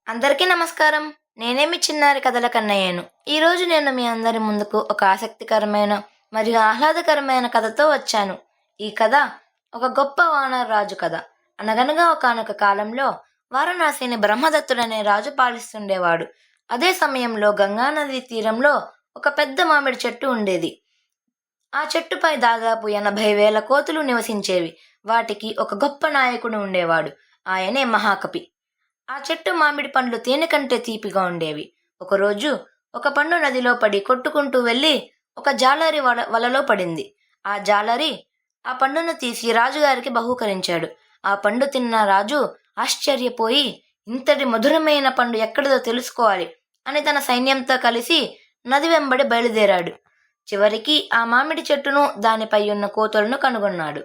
అందరికీ నమస్కారం. నేనేమి చిన్నారి కథల కన్నయ్యను. ఈరోజు నేను మీ అందరి ముందుకు ఒక ఆసక్తికరమైన మరియు ఆహ్లాదకరమైన కథతో వచ్చాను. ఈ కథ ఒక గొప్ప వానరరాజు కథ. అనగనగా ఒకానొక కాలంలో వారణాసిని బ్రహ్మదత్తుడనే రాజు పాలిస్తుండేవాడు. అదే సమయంలో గంగానది తీరంలో ఒక పెద్ద మామిడి చెట్టు ఉండేది. ఆ చెట్టుపై దాదాపు 80,000 కోతులు నివసించేవి. వాటికి ఒక గొప్ప నాయకుడు ఉండేవాడు. ఆయనే మహాకపి. ఆ చెట్టు మామిడి పండ్లు తేనె కంటే తీపిగా ఉండేవి. ఒకరోజు ఒక పండు నదిలో పడి కొట్టుకుంటూ వెళ్ళి ఒక జాలరి వలలో పడింది. ఆ జాలరి ఆ పండును తీసి రాజుగారికి బహూకరించాడు. ఆ పండు తిన్న రాజు ఆశ్చర్యపోయి, ఇంతటి మధురమైన పండు ఎక్కడిదో తెలుసుకోవాలి అని తన సైన్యంతో కలిసి నది వెంబడి బయలుదేరాడు. చివరికి ఆ మామిడి చెట్టును, దానిపై ఉన్న కోతులను కనుగొన్నాడు.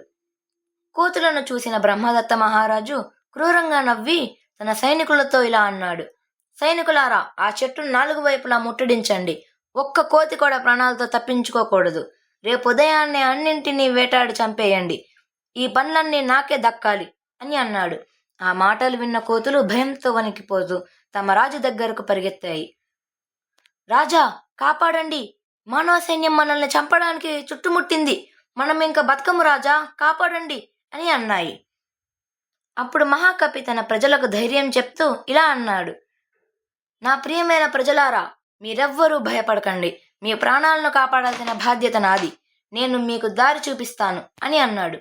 కోతులను చూసిన బ్రహ్మదత్త మహారాజు క్రూరంగా నవ్వి తన సైనికులతో ఇలా అన్నాడు: సైనికులారా, ఆ చెట్టును 4 వైపులా ముట్టడించండి. ఒక్క కోతి కూడా ప్రాణాలతో తప్పించుకోకూడదు. రేపు ఉదయాన్నే అన్నింటినీ వేటాడి చంపేయండి. ఈ పనులన్నీ నాకే దక్కాలి అని అన్నాడు. ఆ మాటలు విన్న కోతులు భయంతో వణికిపోతూ తమ రాజు దగ్గరకు పరిగెత్తాయి. రాజా, కాపాడండి! మానవ సైన్యం మనల్ని చంపడానికి చుట్టుముట్టింది. మనం ఇంకా బతకము రాజా, కాపాడండి అని అన్నాయి. అప్పుడు మహాకవి తన ప్రజలకు ధైర్యం చెప్తూ ఇలా అన్నాడు: నా ప్రియమైన ప్రజలారా, మీరెవ్వరూ భయపడకండి. మీ ప్రాణాలను కాపాడాల్సిన బాధ్యత నాది. నేను మీకు దారి చూపిస్తాను అని అన్నాడు.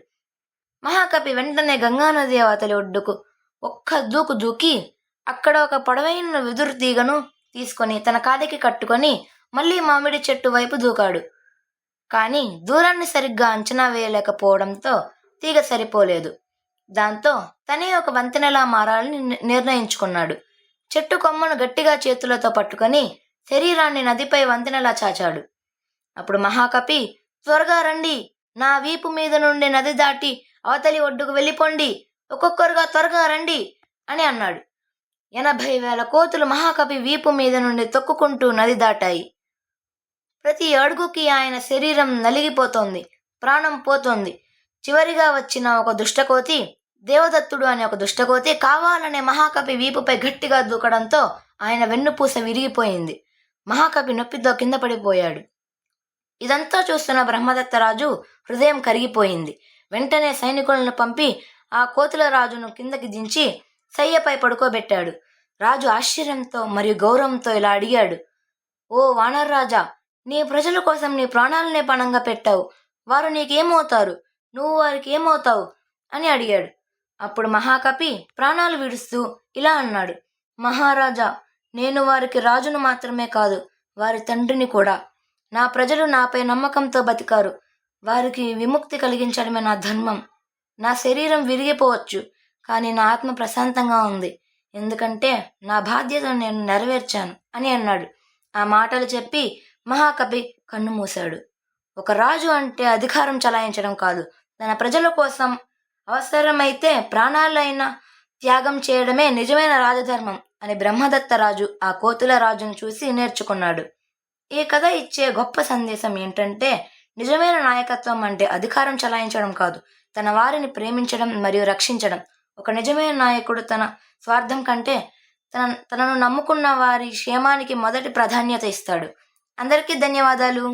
మహాకవి వెంటనే గంగానది అవతలి ఒడ్డుకు ఒక్క దూకు దూకి అక్కడ ఒక పొడవైన వెదురు తీగను తీసుకొని తన కాలికి కట్టుకొని మళ్ళీ మామిడి చెట్టు వైపు దూకాడు. కానీ దూరాన్ని సరిగ్గా అంచనా వేయలేకపోవడంతో తీగ సరిపోలేదు. దాంతో తనే ఒక వంతెనలా మారాలని నిర్ణయించుకున్నాడు. చెట్టు కొమ్మను గట్టిగా చేతులతో పట్టుకొని శరీరాన్ని నదిపై వంతెనలా చాచాడు. అప్పుడు మహాకవి, త్వరగా రండి, నా వీపు మీద నుండి నది దాటి అవతలి ఒడ్డుకు వెళ్ళిపోండి, ఒక్కొక్కరుగా త్వరగా రండి అని అన్నాడు. 80,000 కోతులు మహాకవి వీపు మీద నుండి తొక్కుకుంటూ నది దాటాయి. ప్రతి అడుగుకి ఆయన శరీరం నలిగిపోతోంది, ప్రాణం పోతోంది. చివరిగా వచ్చిన ఒక దుష్టకోతి, దేవదత్తుడు అనే ఒక దుష్టకోతి, కావాలనే మహాకవి వీపుపై గట్టిగా దూకడంతో ఆయన వెన్నుపూస విరిగిపోయింది. మహాకవి నొప్పితో కింద పడిపోయాడు. ఇదంతా చూస్తున్న బ్రహ్మదత్తరాజు హృదయం కరిగిపోయింది. వెంటనే సైనికులను పంపి ఆ కోతుల రాజును కిందకి దించి శయ్యపై పడుకోబెట్టాడు. రాజు ఆశ్చర్యంతో మరియు గౌరవంతో ఇలా అడిగాడు: ఓ వానరరాజా, నీ ప్రజల కోసం నీ ప్రాణాలనే పణంగా పెట్టావు. వారు నీకేమవుతారు? నువ్వు వారికి ఏమవుతావు అని అడిగాడు. అప్పుడు మహాకవి ప్రాణాలు విడుస్తూ ఇలా అన్నాడు: మహారాజా, నేను వారికి రాజును మాత్రమే కాదు, వారి తండ్రిని కూడా. నా ప్రజలు నాపై నమ్మకంతో బతికారు. వారికి విముక్తి కలిగించడమే నా ధర్మం. నా శరీరం విరిగిపోవచ్చు, కానీ నా ఆత్మ ప్రశాంతంగా ఉంది. ఎందుకంటే నా బాధ్యతను నేను నెరవేర్చాను అని అన్నాడు. ఆ మాటలు చెప్పి మహాకవి కన్ను మూశాడు. ఒక రాజు అంటే అధికారం చలాయించడం కాదు, తన ప్రజల కోసం అవసరమైతే ప్రాణాలైనా త్యాగం చేయడమే నిజమైన రాజధర్మం అని బ్రహ్మదత్త రాజు ఆ కోతుల రాజును చూసి నేర్చుకున్నాడు. ఈ కథ ఇచ్చే గొప్ప సందేశం ఏంటంటే, నిజమైన నాయకత్వం అంటే అధికారం చలాయించడం కాదు, తన వారిని ప్రేమించడం మరియు రక్షించడం. ఒక నిజమైన నాయకుడు తన స్వార్థం కంటే తనను నమ్ముకున్న వారి క్షేమానికి మొదటి ప్రాధాన్యత ఇస్తాడు. అందరికీ ధన్యవాదాలు.